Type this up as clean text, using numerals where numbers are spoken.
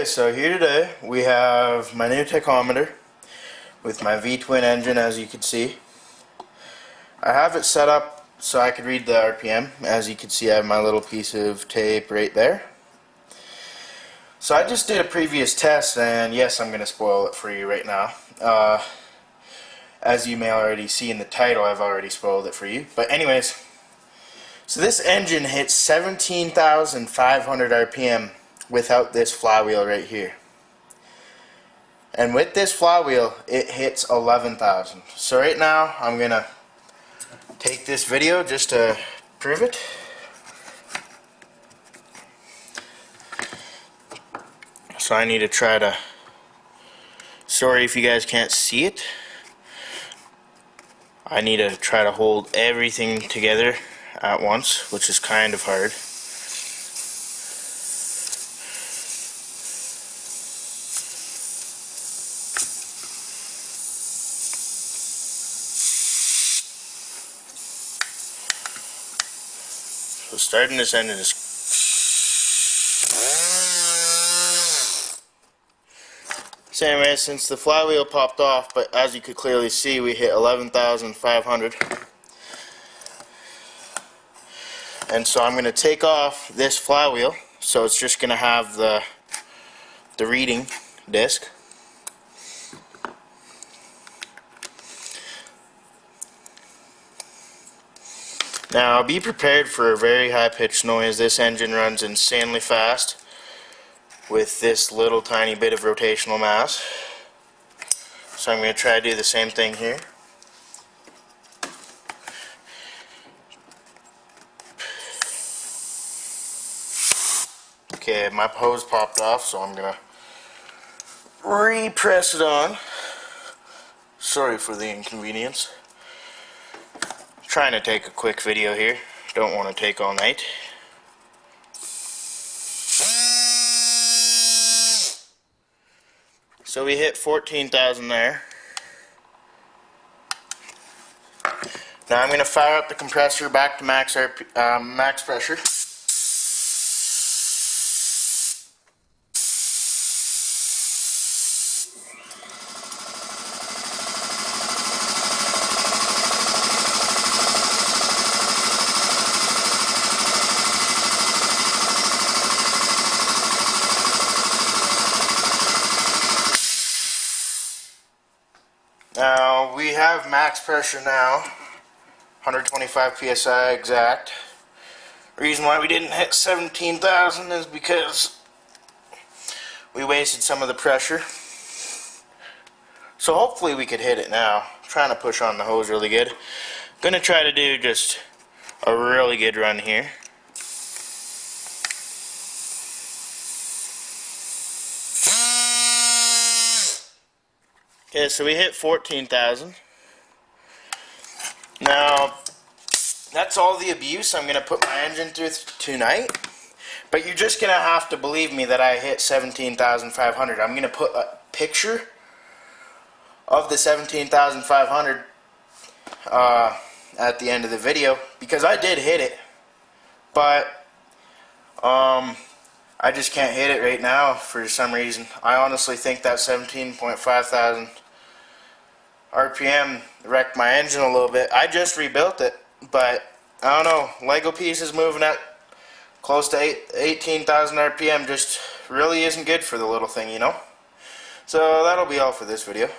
Okay, so here today we have my new tachometer with my V-twin engine, as you can see. I have it set up so I could read the RPM. As you can see, I have my little piece of tape right there. So I just did a previous test, and yes, I'm going to spoil it for you right now. As you may already see in the title, I've already spoiled it for you. But anyways, so this engine hits 17,500 RPM without this flywheel right here. And with this flywheel, it hits 11,000. So right now, I'm going to take this video just to prove it. So I need to try to, sorry if you guys can't see it, I need to try to hold everything together at once, which is kind of hard. So starting this engine is so anyway, since the flywheel popped off, but as you could clearly see, we hit 11,500. And so I'm going to take off this flywheel, so it's just going to have the reading disc. Now be prepared for a very high pitched noise. This engine runs insanely fast with this little tiny bit of rotational mass. So I'm going to try to do the same thing here. Okay, my hose popped off, so I'm going to re-press it on. Sorry for the inconvenience. Trying to take a quick video here. Don't want to take all night. So we hit 14,000 there. Now I'm going to fire up the compressor back to max pressure. Now we have max pressure now, 125 psi exact. Reason why we didn't hit 17,000 is because we wasted some of the pressure. So hopefully we could hit it now. I'm trying to push on the hose really good. Gonna try to do just a really good run here. Okay, so we hit 14,000. Now, that's all the abuse I'm going to put my engine through tonight. But you're just going to have to believe me that I hit 17,500. I'm going to put a picture of the 17,500 at the end of the video, because I did hit it. But I just can't hit it right now for some reason. I honestly think that 17.5 thousand RPM wrecked my engine a little bit. I just rebuilt it, but I don't know, Lego pieces moving at close to 18,000 RPM just really isn't good for the little thing, you know? So that'll be all for this video.